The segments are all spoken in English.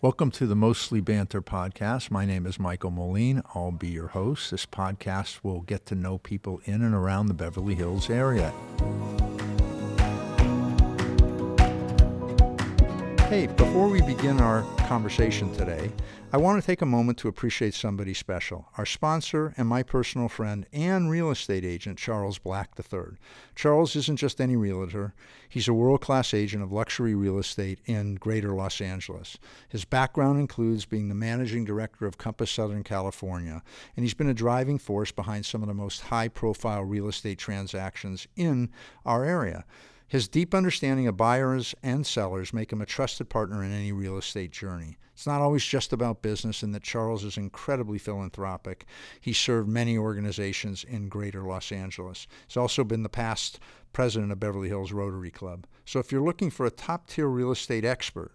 Welcome to the Mostly Banter podcast. My name is Michael Moline. I'll be your host. This podcast will get to know people in and around the Beverly Hills area. Hey, before we begin our conversation today, I want to take a moment to appreciate somebody special, our sponsor and my personal friend and real estate agent, Charles Black III. Charles isn't just any realtor. He's a world-class agent of luxury real estate in greater Los Angeles. His background includes being the managing director of Compass Southern California, and he's been a driving force behind some of the most high-profile real estate transactions in our area. His deep understanding of buyers and sellers make him a trusted partner in any real estate journey. It's not always just about business, and that Charles is incredibly philanthropic. He served many organizations in greater Los Angeles. He's also been the past president of Beverly Hills Rotary Club. So if you're looking for a top-tier real estate expert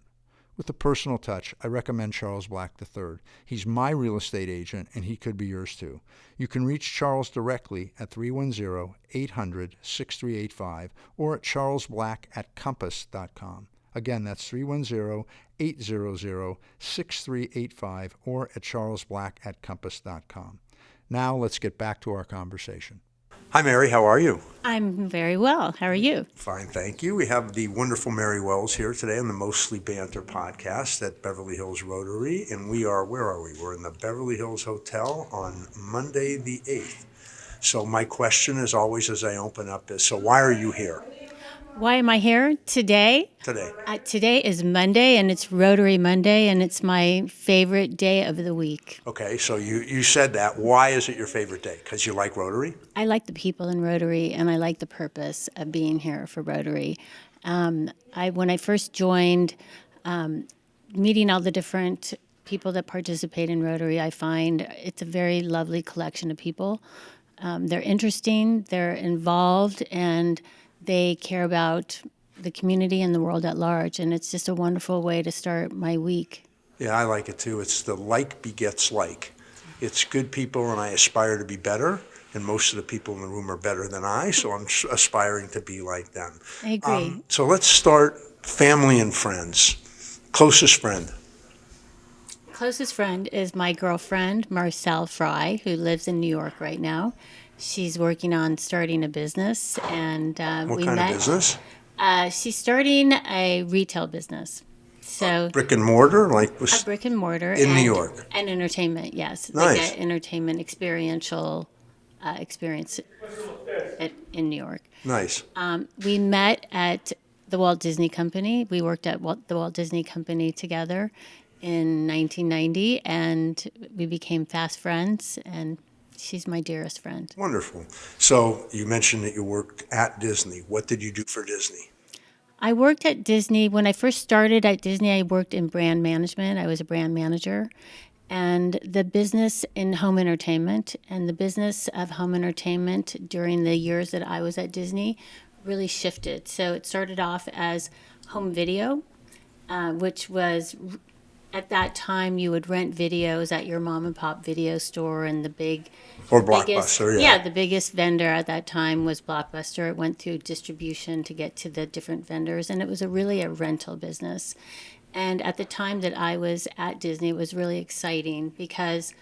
with a personal touch, I recommend Charles Black III. He's my real estate agent, and he could be yours too. You can reach Charles directly at 310-800-6385 or at charlesblack@compass.com. Again, that's 310-800-6385 or at charlesblack@compass.com. Now let's get back to our conversation. Hi, Mary. How are you? I'm very well. How are you? Fine, thank you. We have the wonderful Mary Wells here today on the Mostly Banter podcast at Beverly Hills Rotary. And where are we? We're in the Beverly Hills Hotel on Monday the 8th. So my question is always as I open up is, so why are you here Why am I here today? today? Today is Monday, and it's Rotary Monday, and it's my favorite day of the week. Okay, so you said that. Why is it your favorite day? Because you like Rotary? I like the people in Rotary, and I like the purpose of being here for Rotary. When I first joined, meeting all the different people that participate in Rotary, I find it's a very lovely collection of people. They're interesting, they're involved, and they care about the community and the world at large, and it's just a wonderful way to start my week. Yeah, I like it too. It's the like begets like. It's good people, and I aspire to be better. And most of the people in the room are better than I, so I'm aspiring to be like them. I agree. So let's start family and friends. Closest friend. Closest friend is my girlfriend, Marcelle Fry, who lives in New York right now. She's working on starting a business, and What we kind met. of business? She's starting a retail business. So Brick and mortar, like a brick and mortar in New York. and entertainment. Yes, Nice. like an entertainment experiential experience in New York. Nice. We met at the Walt Disney Company. We worked at the Walt Disney Company together in 1990, and we became fast friends, and she's my dearest friend. Wonderful. So you mentioned that you worked at Disney. What did you do for Disney? I worked at Disney. When I first started at Disney, I worked in brand management. I was a brand manager. And the business in home entertainment and the business of home entertainment during the years that I was at Disney really shifted. So it started off as home video, which was at that time you would rent videos at your mom and pop video store, and the biggest vendor at that time was Blockbuster. It went through distribution to get to the different vendors, and it was really a rental business. And at the time that I was at Disney, it was really exciting because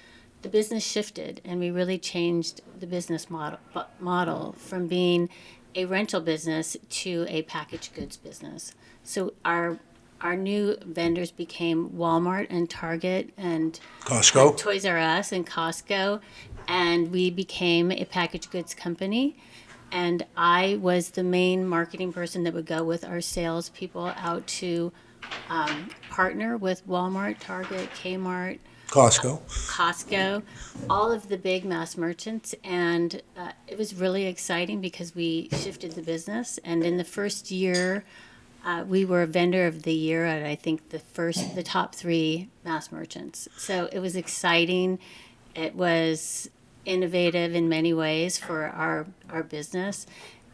the business shifted, and we really changed the business model from being a rental business to a packaged goods business. So our new vendors became Walmart and Target and Costco. Toys R Us and Costco, and we became a packaged goods company. And I was the main marketing person that would go with our salespeople out to partner with Walmart, Target, Kmart, Costco, all of the big mass merchants. And it was really exciting because we shifted the business. And in the first year, we were a vendor of the year at, I think, the top 3 mass merchants. So it was exciting. It was innovative in many ways for our business.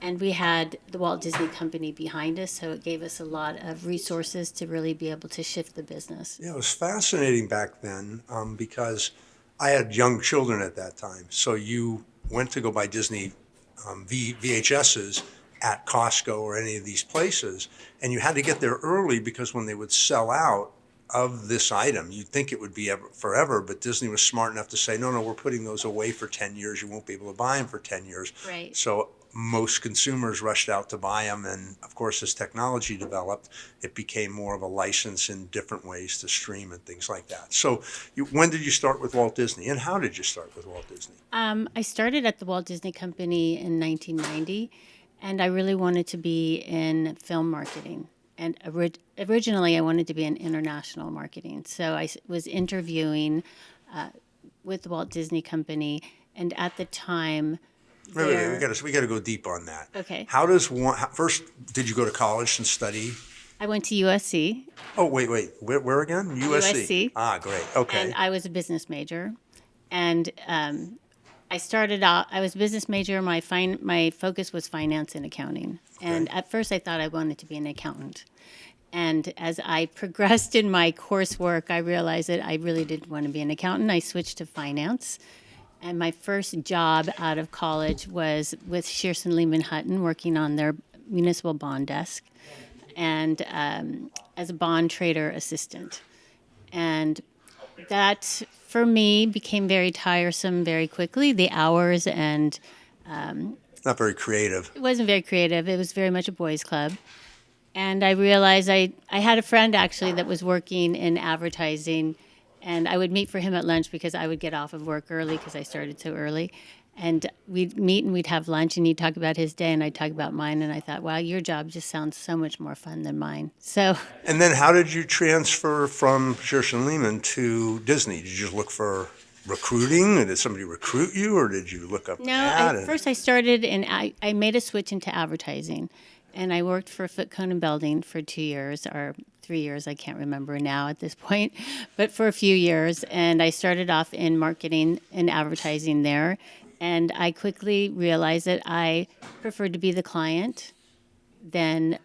And we had the Walt Disney Company behind us, so it gave us a lot of resources to really be able to shift the business. Yeah, it was fascinating back then because I had young children at that time. So you went to go buy Disney VHSs at Costco or any of these places, and you had to get there early because when they would sell out, of this item. You'd think it would be forever, but Disney was smart enough to say, no, we're putting those away for 10 years. You won't be able to buy them for 10 years. Right. So most consumers rushed out to buy them. And of course, as technology developed, it became more of a license in different ways to stream and things like that. So when did you start with Walt Disney, and how did you start with Walt Disney? I started at the Walt Disney Company in 1990, and I really wanted to be in film marketing. And originally, I wanted to be in international marketing. So I was interviewing with the Walt Disney Company, and at the time, Wait, we got to go deep on that. Okay. How does one first? Did you go to college and study? I went to USC. Oh, wait. Where again? USC. Ah, great. Okay. And I was a business major. And I started out, I was a business major. My focus was finance and accounting. And at first I thought I wanted to be an accountant. And as I progressed in my coursework, I realized that I really didn't want to be an accountant. I switched to finance. And my first job out of college was with Shearson Lehman Hutton, working on their municipal bond desk, and as a bond trader assistant. And that, for me, became very tiresome very quickly. The hours and not very creative. it wasn't very creative. It was very much a boys' club. And I realized I had a friend actually that was working in advertising, and I would meet for him at lunch because I would get off of work early because I started so early. And we'd meet and we'd have lunch, and he'd talk about his day and I'd talk about mine. And I thought, wow, your job just sounds so much more fun than mine. So. And then how did you transfer from Shearson Lehman to Disney? Did you just look for recruiting? Did somebody recruit you, or did you look up No, ad? first I started and I made a switch into advertising. And I worked for Foot Cone and Belding for 2 years or 3 years, I can't remember now at this point, but for a few years. And I started off in marketing and advertising there. And I quickly realized that I preferred to be the client than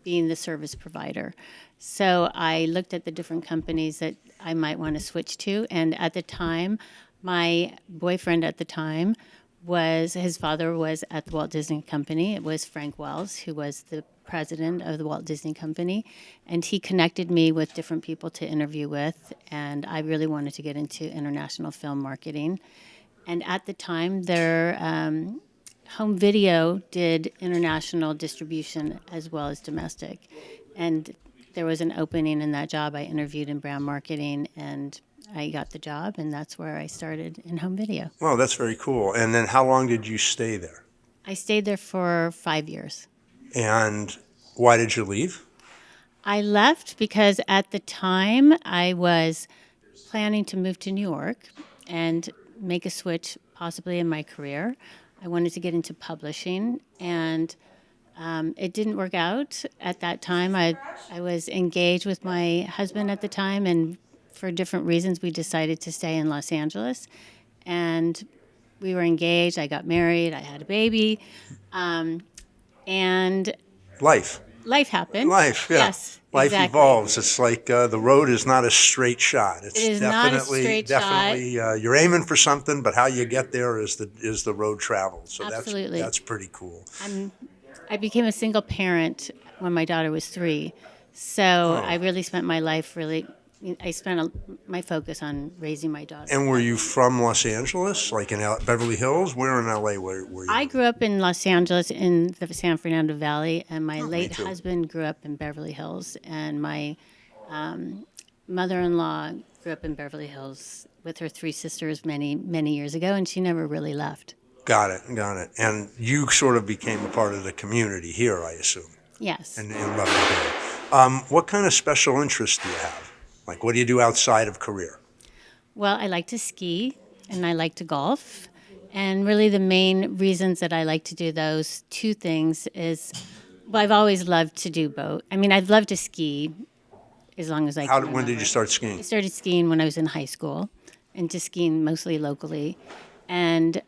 being the service provider. So I looked at the different companies that I might want to switch to. And at the time, my boyfriend at the time his father was at the Walt Disney Company. It was Frank Wells, who was the president of the Walt Disney Company. And he connected me with different people to interview with. And I really wanted to get into international film marketing. And at the time, their home video did international distribution as well as domestic. And there was an opening in that job. I interviewed in brand marketing, and I got the job, and that's where I started in home video. Well, that's very cool. And then how long did you stay there? I stayed there for 5 years. And why did you leave? I left because at the time I was planning to move to New York and make a switch possibly in my career. I wanted to get into publishing, and it didn't work out at that time. I was engaged with my husband at the time, and for different reasons we decided to stay in Los Angeles. And we were engaged. I got married. I had a baby. And Life happened. Life, yeah. Yes, Life exactly. evolves. It's like the road is not a straight shot. It's It is not a straight shot. You're aiming for something, but how you get there is the road traveled. So Absolutely. that's pretty cool. I became a single parent when my daughter was 3. So I really spent my life my focus on raising my daughter. And were you from Los Angeles, like in Beverly Hills? Where in LA were you? I grew up in Los Angeles in the San Fernando Valley, and my late too. husband grew up in Beverly Hills, and my mother-in-law grew up in Beverly Hills with her 3 sisters many, many years ago, and she never really left. Got it. And you sort of became a part of the community here, I assume, Yes. in Beverly Hills. What kind of special interests do you have? Like, what do you do outside of career? Well, I like to ski and I like to golf. And really the main reasons that I like to do those 2 things is, well, I've always loved to do both. I mean, I've loved to ski as long as I can When did remember. you start I skiing? started skiing when I was in high school, and just skiing mostly locally. And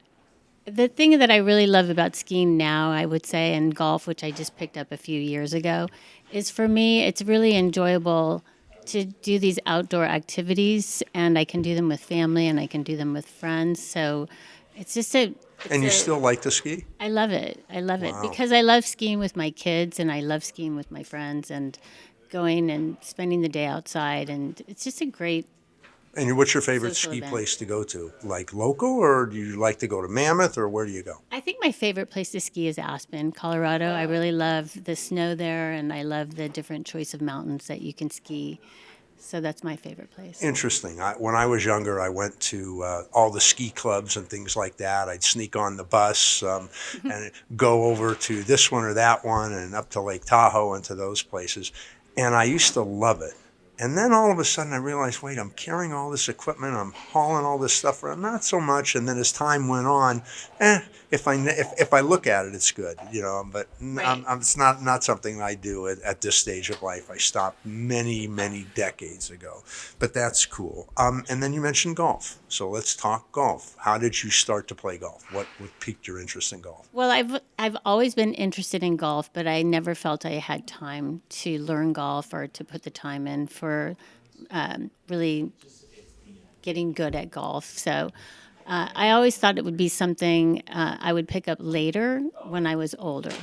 the thing that I really love about skiing now, I would say, and golf, which I just picked up a few years ago, is for me, it's really enjoyable to do these outdoor activities, and I can do them with family and I can do them with friends. So it's just And you still like to ski? I love it. I love it Wow. because I love skiing with my kids and I love skiing with my friends, and going and spending the day outside, and it's just a great And what's your favorite social ski event. place to go to? Like local, or do you like to go to Mammoth, or where do you go? I think my favorite place to ski is Aspen, Colorado. I really love the snow there, and I love the different choice of mountains that you can ski. So that's my favorite place. Interesting. When I was younger, I went to all the ski clubs and things like that. I'd sneak on the bus and go over to this one or that one and up to Lake Tahoe and to those places. And I used to love it. And then all of a sudden I realized, wait, I'm carrying all this equipment, I'm hauling all this stuff around, not so much. And then as time went on, if I look at it, it's good, but Right. it's not something I do at this stage of life. I stopped many, many decades ago, but that's cool. And then you mentioned golf. So let's talk golf. How did you start to play golf? What piqued your interest in golf? Well, I've always been interested in golf, but I never felt I had time to learn golf or to put the time in for really getting good at golf. So I always thought it would be something I would pick up later when I was older.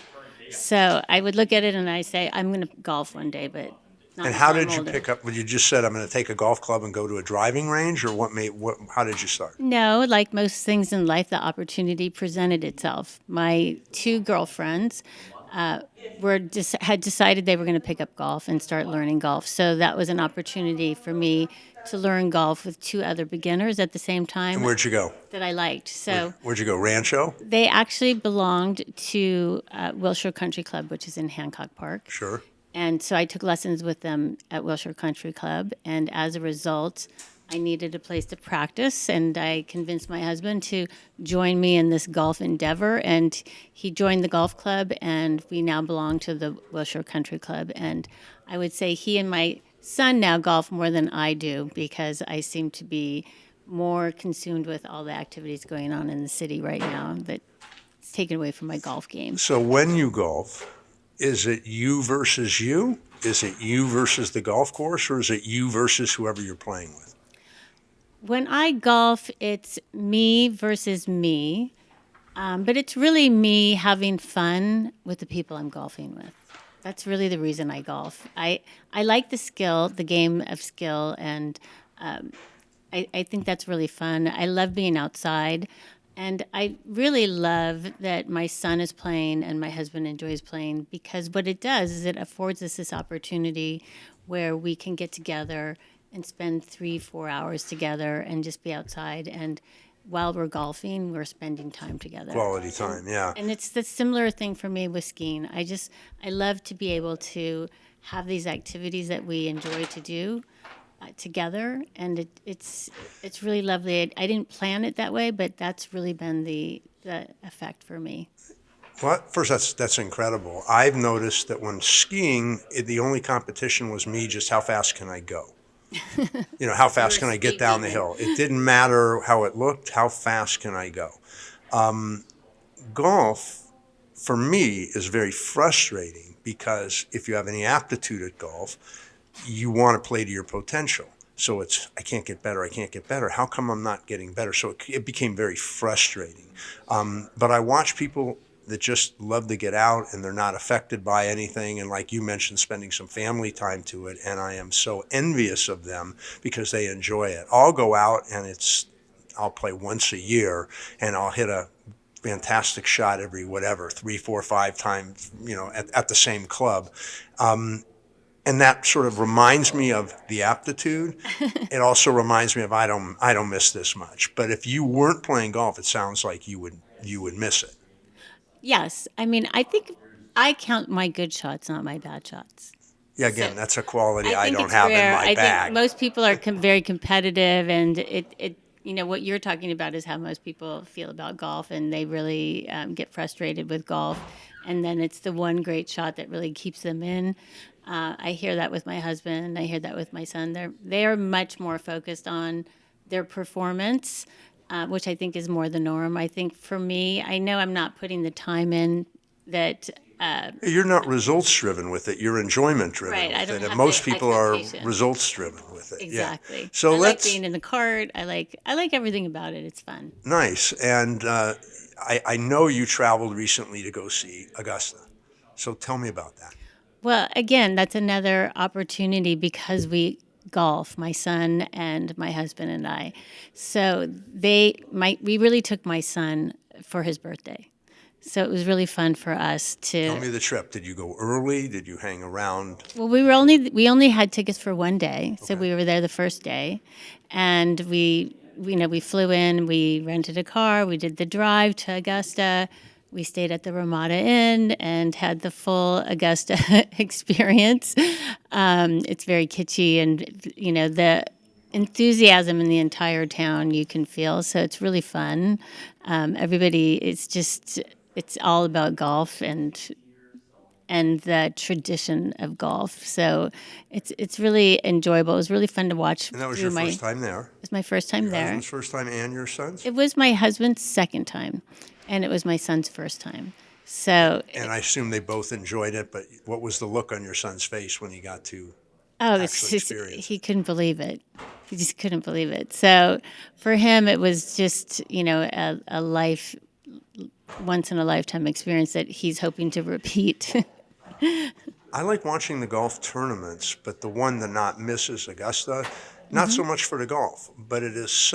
So I would look at it and I say, I'm going to golf one day, but not And how until I'm did you older. pick up? Well, you just said I'm going to take a golf club and go to a driving range, or what made what? How did you start? No, like most things in life, the opportunity presented itself. My two girlfriends had decided they were going to pick up golf and start learning golf. So that was an opportunity for me to learn golf with two other beginners at the same And time where'd you go? that I liked. So Where'd you go? Rancho? they actually belonged to Wilshire Country Club, which is in Hancock Park. Sure. And so I took lessons with them at Wilshire Country Club. And as a result, I needed a place to practice. And I convinced my husband to join me in this golf endeavor. And he joined the golf club. And we now belong to the Wilshire Country Club. And I would say he and my son now golf more than I do because I seem to be more consumed with all the activities going on in the city right now that it's taken away from my golf game. So when you golf, is it you versus you? Is it you versus the golf course, or is it you versus whoever you're playing with? When I golf, it's me versus me, but it's really me having fun with the people I'm golfing with. That's really the reason I golf. I like the skill, the game of skill, and I think that's really fun. I love being outside. And I really love that my son is playing and my husband enjoys playing because what it does is it affords us this opportunity where we can get together and spend 3-4 hours together and just be outside. And while we're golfing, we're spending time together. Quality time, yeah. And it's the similar thing for me with skiing. I love to be able to have these activities that we enjoy to do together, and it's really lovely. I didn't plan it that way, but that's really been the effect for me. Well, first, that's incredible. I've noticed that when skiing, the only competition was me, just how fast can I go? How fast You're a can I get speed down the demon. hill? It didn't matter how it looked, how fast can I go? Golf, for me, is very frustrating because if you have any aptitude at golf, you want to play to your potential. So it's, I can't get better, I can't get better. How come I'm not getting better? So it became very frustrating. But I watch people that just love to get out and they're not affected by anything. And like you mentioned, spending some family time to it. And I am so envious of them because they enjoy it. I'll go out and I'll play once a year and I'll hit a fantastic shot every whatever, 3, 4, 5 times, at the same club. And that sort of reminds me of the aptitude. It also reminds me of I don't miss this much. But if you weren't playing golf, it sounds like you would miss it. Yes, I mean I think I count my good shots, not my bad shots. Yeah, So again, that's a quality I I think don't it's have in rare. my I think bag. most people are very competitive, and it what you're talking about is how most people feel about golf, and they really get frustrated with golf, and then it's the one great shot that really keeps them in. I hear that with my husband. I hear that with my son. They are much more focused on their performance, which I think is more the norm. I think for me, I know I'm not putting the time in that. You're not results driven with it. You're enjoyment driven Right, I with don't it. And have most the people are expectation. results driven with it. Yeah. Exactly. So I like let's being in the cart. I like everything about it. It's fun. nice. And I know you traveled recently to go see Augusta. So tell me about that. Well, again, that's another opportunity because we golf, my son and my husband and I. So we really took my son for his birthday. So it was really fun for us Tell to. me the trip. Did you go early? Did you hang around? Well, we only had tickets for one day, so Okay. we were there the first day, and we flew in, we rented a car, we did the drive to Augusta, we stayed at the Ramada Inn and had the full Augusta experience. It's very kitschy, and the enthusiasm in the entire town you can feel. So it's really fun. Everybody, it's all about golf and the tradition of golf. So it's really enjoyable. It was really fun to watch And that was through your my. first time there? It was my first time Your there. husband's first time and your son's? It was my husband's second time, and it was my son's first time. So, And I assume they both enjoyed it, but what was the look on your son's face when he got to it's actually just, experience he it? couldn't believe it. He just couldn't believe it. So, for him, it was just a life, once in a lifetime experience that he's hoping to repeat. I like watching the golf tournaments, but the one to not miss is Augusta. Not so much for the golf, but it is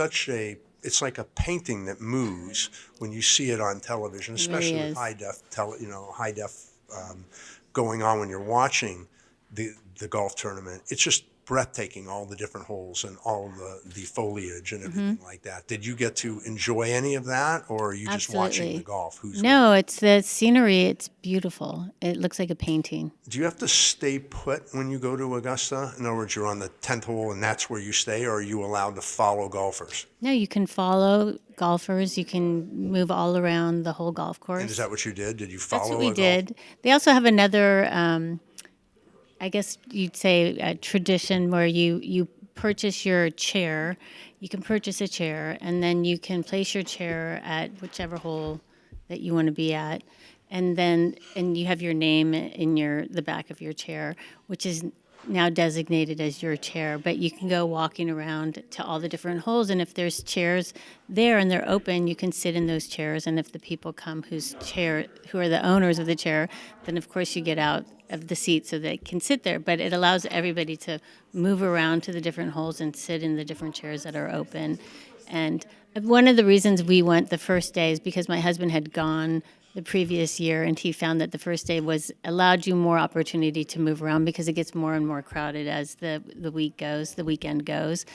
it's like a painting that moves when you see it on television, It really especially with is. high def going on when you're watching the golf tournament. It's just breathtaking, all the different holes and all the foliage and everything like that. Did you get to enjoy any of that, or are you just watching the Absolutely. golf? Who's No, it's the scenery. It's beautiful. It looks like a painting. Do you have to stay put when you go to Augusta? In other words, you're on the 10th hole and that's where you stay, or are you allowed to follow golfers? No, you can follow golfers. You can move all around the whole golf And is course. that what you did? Did you That's what follow we a golf? did. They also have another, I guess you'd say, a tradition where you purchase your chair. You can purchase a chair, and then you can place your chair at whichever hole that you want to be at, and you have your name in the back of your chair, which is now designated as your chair. But you can go walking around to all the different holes, and if there's chairs there and they're open, you can sit in those chairs. And if the people come who are the owners of the chair, then of course you get out of the seat so they can sit there. But it allows everybody to move around to the different holes and sit in the different chairs that are open. And one of the reasons we went the first day is because my husband had gone the previous year, and he found that the first day was allowed you more opportunity to move around because it gets more and more crowded as the weekend goes,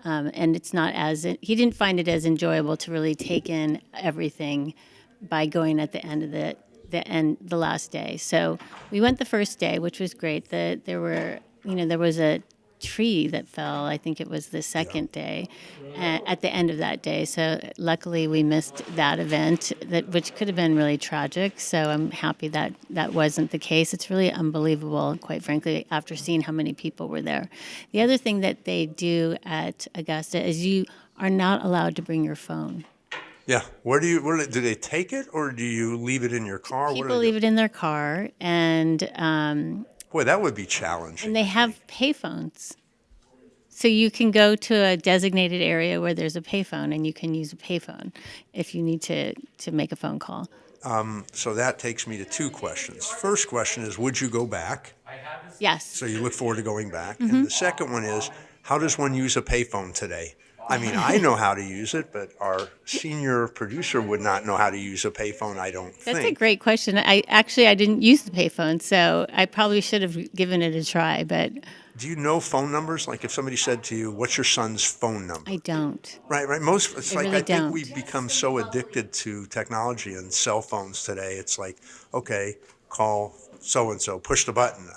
and it's not as he didn't find it as enjoyable to really take in everything by going at the end of the last day. So we went the first day, which was great. There was a tree that fell. I think it was the second day, at the end of that day. So luckily we missed that event, which could have been really tragic. So I'm happy that that wasn't the case. It's really unbelievable, quite frankly, after seeing how many people were there. The other thing that they do at Augusta is you are not allowed to bring your phone. Yeah. Do they take it or do you leave it in your car? What do People they leave do? it in their car, Boy, that would be challenging. and they have payphones. So you can go to a designated area where there's a payphone, and you can use a payphone if you need to make a phone call. So that takes me to two questions. First question is, would you go back? Yes. So you look forward to going back. And the second one is, how does one use a payphone today? I mean, I know how to use it, but our senior producer would not know how to use a payphone, I don't That's a think. great question. I didn't use the payphone, so I probably should have given it a try, but Do you know phone numbers? Like if somebody said to you, what's your son's phone number? I don't. Right. It's I like really I think don't. we've become so addicted to technology and cell phones today. It's like, okay, call so and so, push the button.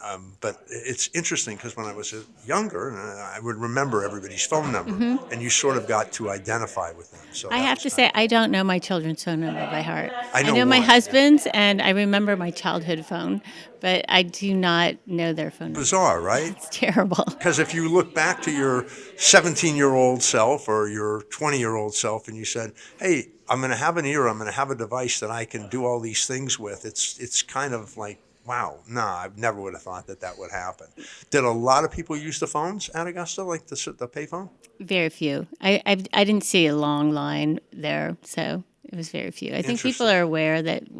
But it's interesting because when I was younger, I would remember everybody's phone number, and you sort of got to identify with them. So I that have was to kind say, I don't know my children's phone number by heart. I I know know my one. husband's, and I remember my childhood phone, but I do not know their phone number. Bizarre, right? It's terrible. Because if you look back to your 17-year-old self or your 20-year-old self and you said, hey, I'm going to have an ear, I'm going to have a device that I can do all these things with, it's kind of like, wow, I never would have thought that would happen. Did a lot of people use the phones at Augusta, like the payphone? Very few. I didn't see a long line there, so it was very few. I think people Interesting. are aware that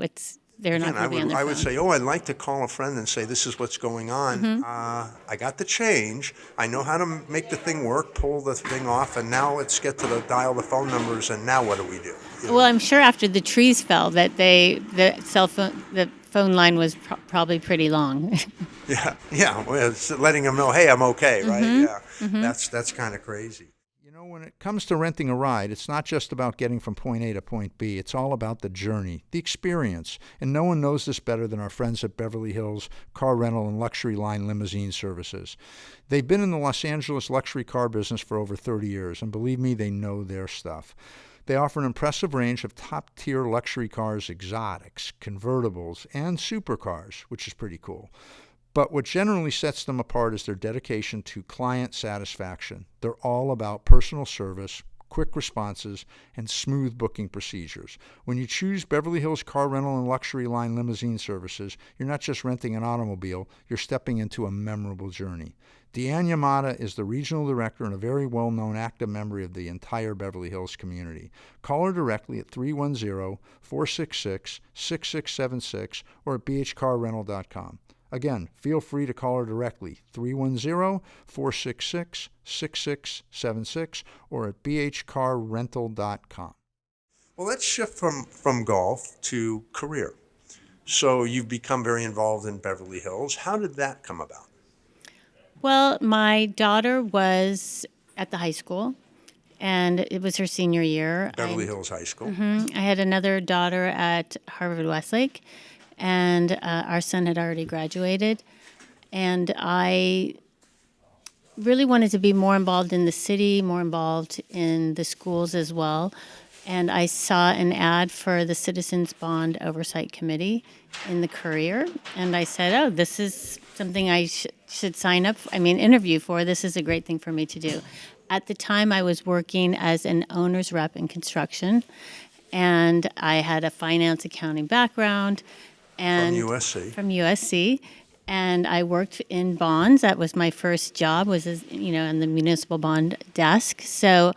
they're not Again, going to be on their I phone. would say, oh, I'd like to call a friend and say, this is what's going on. I got the change. I know how to make the thing work, pull the thing off, and now let's get to dial the phone numbers, and now what do we do? You know? Well, I'm sure after the trees fell that the phone line was probably pretty long. Yeah. Well, it's letting them know, hey, I'm okay, right? Yeah, that's kind of crazy. You know, when it comes to renting a ride, it's not just about getting from point A to point B. It's all about the journey, the experience. And no one knows this better than our friends at Beverly Hills Car Rental and Luxury Line Limousine Services. They've been in the Los Angeles luxury car business for over 30 years, and believe me, they know their stuff. They offer an impressive range of top-tier luxury cars, exotics, convertibles, and supercars, which is pretty cool. But what generally sets them apart is their dedication to client satisfaction. They're all about personal service, quick responses, and smooth booking procedures. When you choose Beverly Hills Car Rental and Luxury Line Limousine Services, you're not just renting an automobile, you're stepping into a memorable journey. Deanne Yamada is the regional director and a very well-known active member of the entire Beverly Hills community. Call her directly at 310-466-6676 or at bhcarrental.com. Again, feel free to call her directly, 310-466-6676 or at bhcarrental.com. Well, let's shift from golf to career. So you've become very involved in Beverly Hills. How did that come about? Well, my daughter was at the high school, and it was her senior year. Beverly Hills High School. I had another daughter at Harvard Westlake, and our son had already graduated. And I really wanted to be more involved in the city, more involved in the schools as well. And I saw an ad for the Citizens Bond Oversight Committee in the Courier. And I said, oh, this is something I should sign up, interview for. This is a great thing for me to do. At the time, I was working as an owner's rep in construction. And I had a finance accounting background. And From USC. And I worked in bonds. That was my first job, was in the municipal bond desk. So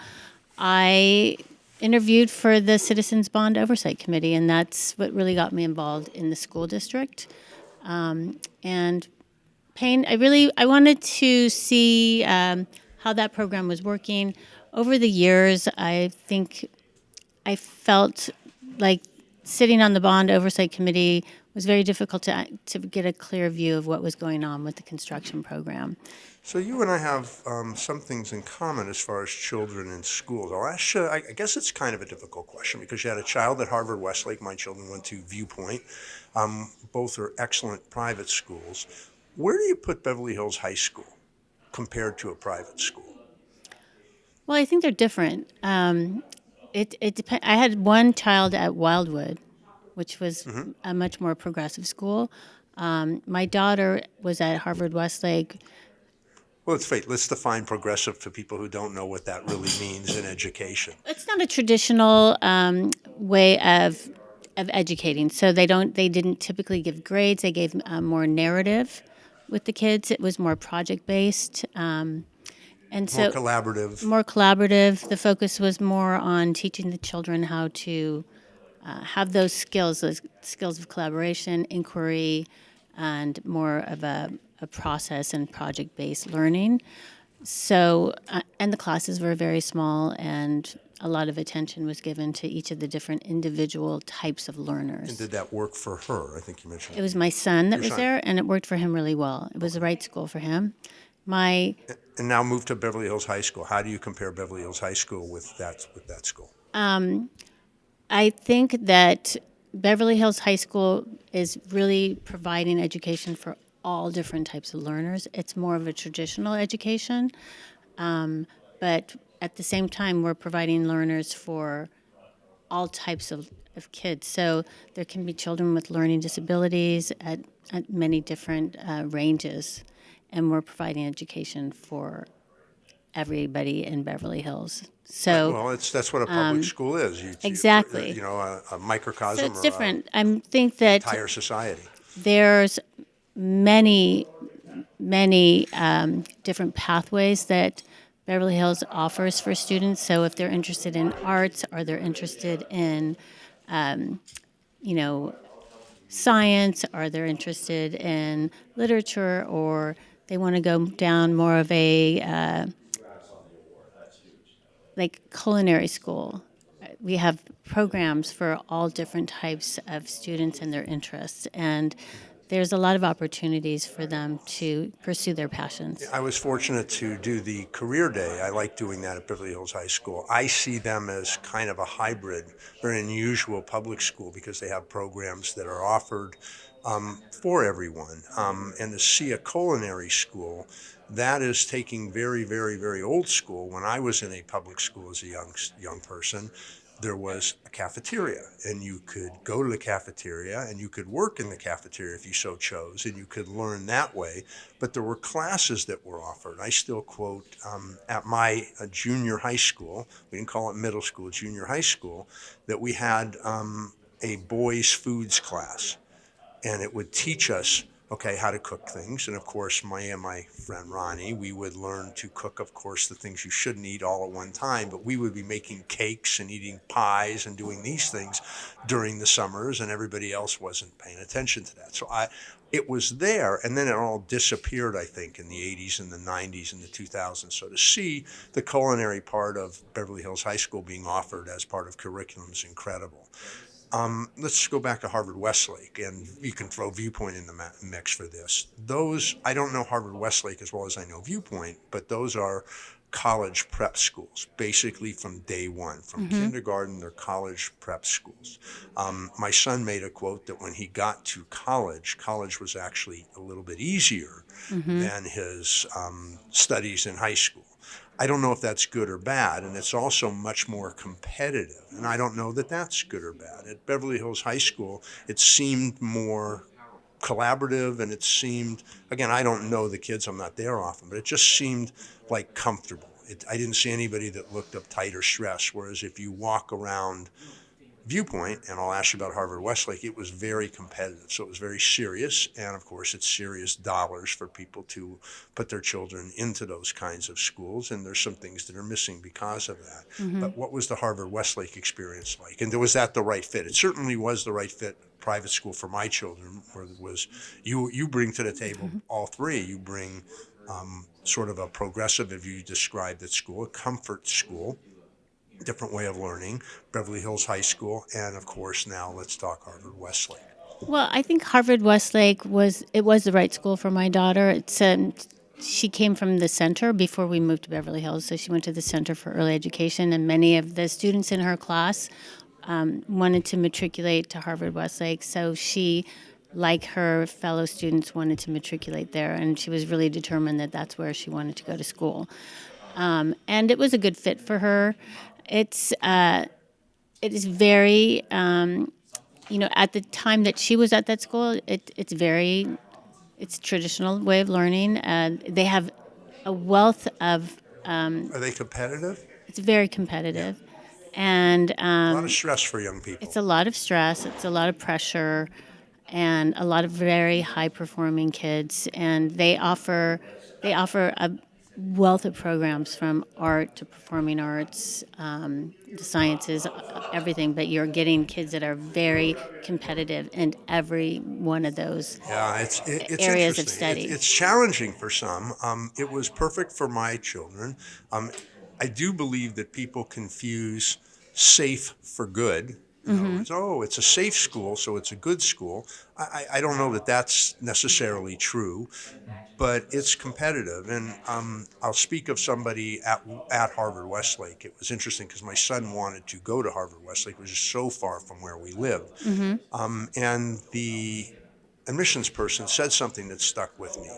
I interviewed for the Citizens Bond Oversight Committee, and that's what really got me involved in the school district. And Payne, I wanted to see how that program was working. Over the years, I think I felt like sitting on the Bond Oversight Committee was very difficult to get a clear view of what was going on with the construction program. So you and I have some things in common as far as children in schools. I'll ask you, I guess it's kind of a difficult question because you had a child at Harvard Westlake. My children went to Viewpoint. Both are excellent private schools. Where do you put Beverly Hills High School compared to a private school? Well, I think they're different. It depends. I had one child at Wildwood, which was a much more progressive school. My daughter was at Harvard Westlake. Well, let's define progressive for people who don't know what that really means in education. It's not a traditional way of educating. So they didn't typically give grades. They gave more narrative with the kids. It was more project based. And so More collaborative. More collaborative. The focus was more on teaching the children how to have those skills of collaboration, inquiry, and more of a process and project-based learning. So, and the classes were very small, and a lot of attention was given to each of the different individual types of learners. And did that work for her? I think you mentioned it was my son that Your was son. there, and it worked for him really well. It was the right school for him. And now moved to Beverly Hills High School. How do you compare Beverly Hills High School with that school? I think that Beverly Hills High School is really providing education for all different types of learners. It's more of a traditional education, but at the same time, we're providing learners for all types of kids. So there can be children with learning disabilities at many different ranges, and we're providing education for everybody in Beverly Hills. So Well, that's what a public school is. Exactly. A microcosm it's or different. I think that entire society. there's many different pathways that Beverly Hills offers for students. So if they're interested in arts or they're interested in, science, or they're interested in literature, or they want to go down more of a like culinary school. We have programs for all different types of students and their interests, and there's a lot of opportunities for them to pursue their passions. I was fortunate to do the career day. I like doing that at Beverly Hills High School. I see them as kind of a hybrid, very unusual public school because they have programs that are offered for everyone. And to see a culinary school, that is taking very, very, very old school. When I was in a public school as a young person, there was a cafeteria, and you could go to the cafeteria and you could work in the cafeteria if you so chose, and you could learn that way. But there were classes that were offered. I still quote at my junior high school, we didn't call it middle school, junior high school, that we had a boys' foods class, and it would teach us, okay, how to cook things. And of course, my friend Ronnie, we would learn to cook, of course, the things you shouldn't eat all at one time, but we would be making cakes and eating pies and doing these things during the summers, and everybody else wasn't paying attention to that. So it was there, and then it all disappeared, I think, in the 80s and the 90s and the 2000s. So to see the culinary part of Beverly Hills High School being offered as part of curriculum is incredible. Let's go back to Harvard Westlake, and you can throw Viewpoint in the mix for this. Those, I don't know Harvard Westlake as well as I know Viewpoint, but those are college prep schools, basically from day one. From kindergarten, they're college prep schools. My son made a quote that when he got to college was actually a little bit easier than his studies in high school. I don't know if that's good or bad, and it's also much more competitive, and I don't know that that's good or bad. At Beverly Hills High School, it seemed more collaborative, and it seemed, again, I don't know the kids, I'm not there often, but it just seemed like comfortable. I didn't see anybody that looked uptight or stressed, whereas if you walk around Viewpoint, and I'll ask you about Harvard Westlake, it was very competitive. So it was very serious, and of course, it's serious dollars for people to put their children into those kinds of schools, and there's some things that are missing because of that. But what was the Harvard Westlake experience like? And was that the right fit? It certainly was the right fit. Private school for my children, where it was you bring to the table all three. You bring sort of a progressive, if you described at school, a comfort school, different way of learning, Beverly Hills High School, and of course now let's talk Harvard Westlake. Well, I think Harvard Westlake was the right school for my daughter. She came from the center before we moved to Beverly Hills, so she went to the Center for Early Education, and many of the students in her class wanted to matriculate to Harvard Westlake. So she, like her fellow students, wanted to matriculate there, and she was really determined that that's where she wanted to go to school. And it was a good fit for her. It is very, at the time that she was at that school, it's a traditional way of learning. They have a wealth of, Are they competitive? it's very competitive. And A lot of stress for young people. it's a lot of stress, it's a lot of pressure, and a lot of very high performing kids. And they offer a wealth of programs from art to performing arts, the sciences, everything. But you're getting kids that are very competitive in every one of those Yeah, it's areas of interesting. study. It's challenging for some. It was perfect for my children. I do believe that people confuse safe for good. In other words, oh, it's a safe school, so it's a good school. I don't know that that's necessarily true, but it's competitive. And I'll speak of somebody at Harvard Westlake. It was interesting because my son wanted to go to Harvard Westlake, which is so far from where we live. And the admissions person said something that stuck with me,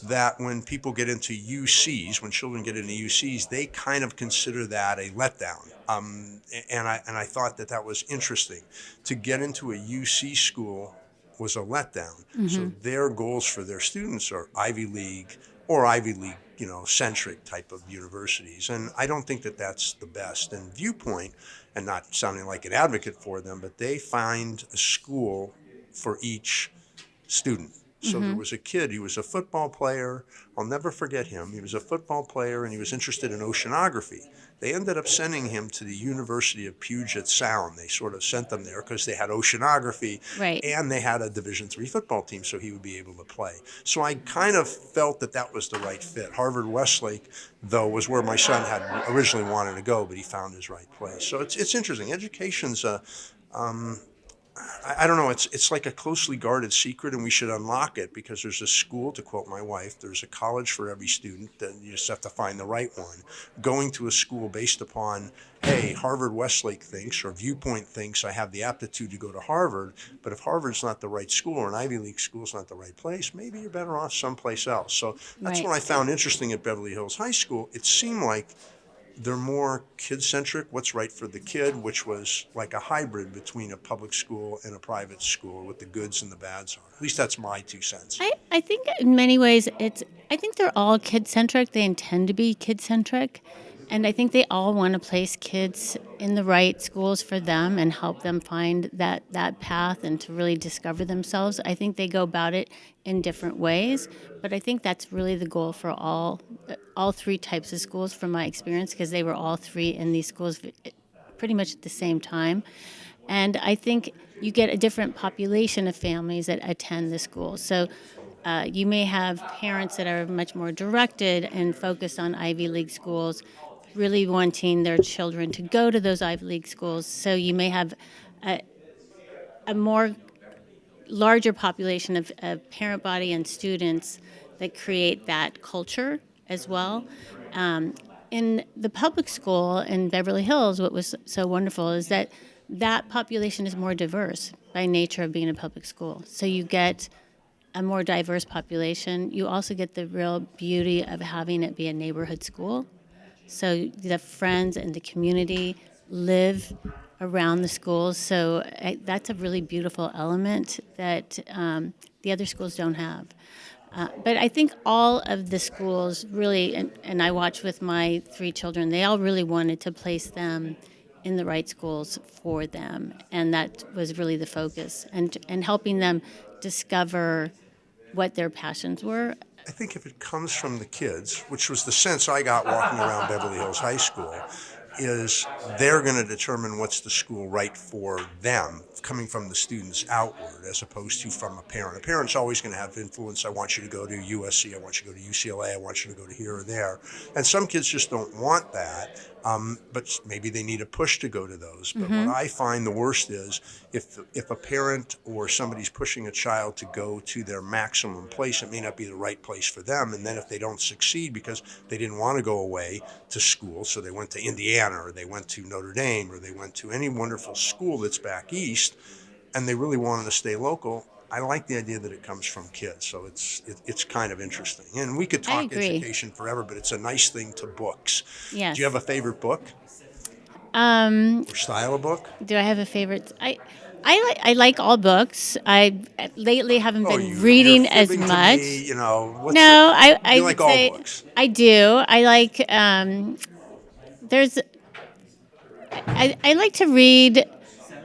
that when people get into UCs, when children get into UCs, they kind of consider that a letdown. And I thought that was interesting. To get into a UC school was a letdown. So their goals for their students are Ivy League or Ivy League, centric type of universities. And I don't think that that's the best. And Viewpoint, and not sounding like an advocate for them, but they find a school for each student. So there was a kid, he was a football player. I'll never forget him. He was a football player and he was interested in oceanography. They ended up sending him to the University of Puget Sound. They sort of sent them there because they had oceanography Right. and they had a Division III football team, so he would be able to play. So I kind of felt that that was the right fit. Harvard Westlake, though, was where my son had originally wanted to go, but he found his right place. So it's interesting. Education's I don't know. It's like a closely guarded secret, and we should unlock it because there's a school, to quote my wife, there's a college for every student. Then you just have to find the right one. Going to a school based upon, hey, Harvard Westlake thinks or Viewpoint thinks I have the aptitude to go to Harvard, but if Harvard's not the right school or an Ivy League school's not the right place, maybe you're better off someplace else. So that's Right. what I found interesting at Beverly Hills High School. It seemed like they're more kid-centric, what's right for the kid, which was like a hybrid between a public school and a private school with the goods and the bads on. At least that's my 2 cents. I think in many ways I think they're all kid centric. They intend to be kid centric. And I think they all want to place kids in the right schools for them and help them find that path and to really discover themselves. I think they go about it in different ways, but I think that's really the goal for all three types of schools from my experience because they were all three in these schools pretty much at the same time. And I think you get a different population of families that attend the school. So you may have parents that are much more directed and focused on Ivy League schools, really wanting their children to go to those Ivy League schools. So you may have a more larger population of parent body and students that create that culture as well. In the public school in Beverly Hills, what was so wonderful is that that population is more diverse by nature of being a public school. So you get a more diverse population. You also get the real beauty of having it be a neighborhood school. So the friends and the community live around the schools. So that's a really beautiful element that the other schools don't have. But I think all of the schools really, and I watch with my three children, they all really wanted to place them in the right schools for them. And that was really the focus and helping them discover what their passions were. I think if it comes from the kids, which was the sense I got walking around Beverly Hills High School, is they're going to determine what's the school right for them, coming from the students outward, as opposed to from a parent. A parent's always going to have influence. I want you to go to USC. I want you to go to UCLA. I want you to go to here or there. And some kids just don't want that. But maybe they need a push to go to those. But what I find the worst is if a parent or somebody's pushing a child to go to their maximum place, it may not be the right place for them. And then if they don't succeed because they didn't want to go away to school, so they went to Indiana or they went to Notre Dame or they went to any wonderful school that's back east, and they really wanted to stay local, I like the idea that it comes from kids, so it's kind of interesting. And we could I talk agree. education forever, but it's a nice thing to books. Yes. Do you have a favorite book Um, or style of book? do I have a favorite? I like all books. I lately haven't been reading you're as fibbing to much. me, you know. No, I You would like all say books. I do. I like there's I like to read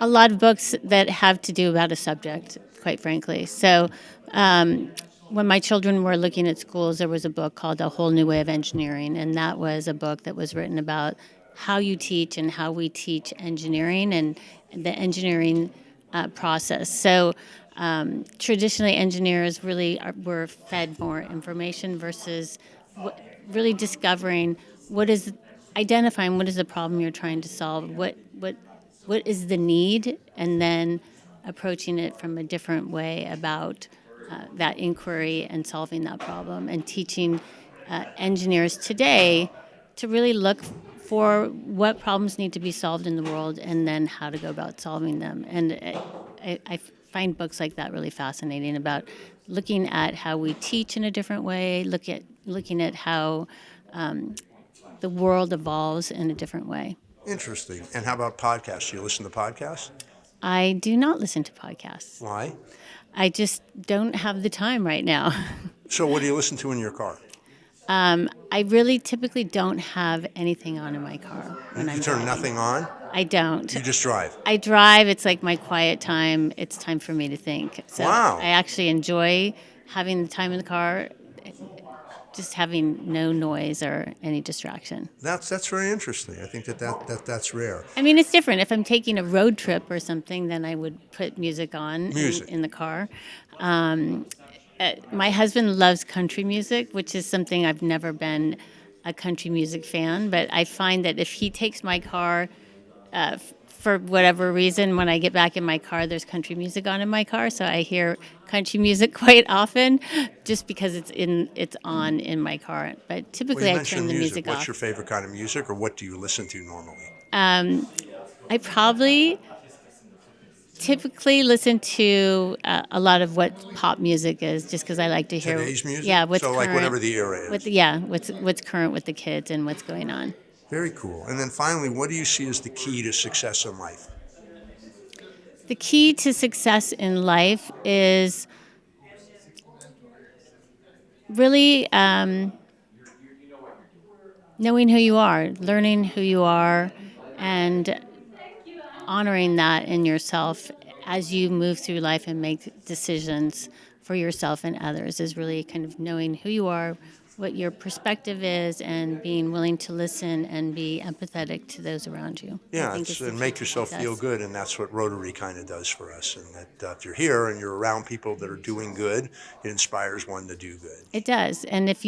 a lot of books that have to do about a subject, quite frankly. So when my children were looking at schools, there was a book called A Whole New Way of Engineering, and that was a book that was written about how you teach and how we teach engineering and the engineering process. So traditionally, engineers really were fed more information versus really discovering identifying what is the problem you're trying to solve, what is the need, and then approaching it from a different way about that inquiry and solving that problem, and teaching engineers today to really look for what problems need to be solved in the world and then how to go about solving them. And I find books like that really fascinating about looking at how we teach in a different way, looking at how the world evolves in a different way. Interesting. And how about podcasts? Do you listen to podcasts? I do not listen to podcasts. Why? I just don't have the time right now. So what do you listen to in your car? I really typically don't have anything on in my car when I'm You turn driving. nothing on? I don't. You just drive? I drive. It's like my quiet time. It's time for me to think. So Wow. I actually enjoy having the time in the car, just having no noise or any distraction. That's very interesting. I think that's rare. I mean, it's different. If I'm taking a road trip or something, then I would put music on Music. in the car. My husband loves country music, which is something I've never been a country music fan. But I find that if he takes my car, for whatever reason, when I get back in my car, there's country music on in my car. So I hear country music quite often, just because it's on in my car. But Well, typically, you I mentioned turn the music What's off. your favorite kind of music, or what do you listen to normally? I probably typically listen to a lot of what pop music is, just because I like to hear, Today's music? yeah, what's So current, like whatever the era is. what's current with the kids and what's going on. Very cool. And then finally, what do you see as the key to success in life? The key to success in life is really knowing who you are, learning who you are, and honoring that in yourself as you move through life and make decisions for yourself and others, is really kind of knowing who you are, what your perspective is, and being willing to listen and be empathetic to those around you. Yeah, is the and key make to yourself success. feel good, and that's what Rotary kind of does for us. And that if you're here and you're around people that are doing good, it inspires one to do good. It does, and if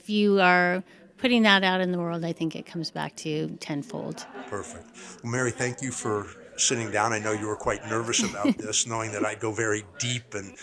you are putting that out in the world, I think it comes back to you tenfold. Perfect. Well, Mary, thank you for sitting down. I know you were quite nervous about this, knowing that I'd go very deep and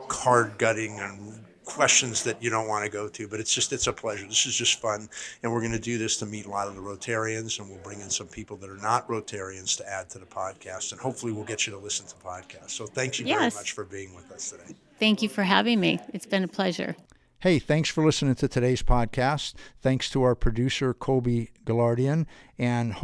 card gutting and questions that you don't want to go to, but it's a pleasure. This is just fun, and we're going to do this to meet a lot of the Rotarians, and we'll bring in some people that are not Rotarians to add to the podcast, and hopefully we'll get you to listen to podcasts. So thanks you very Yes. much for being with us today. Thank you for having me. It's been a pleasure. Hey, thanks for listening to today's podcast. Thanks to our producer, Colby Gallardian, and hope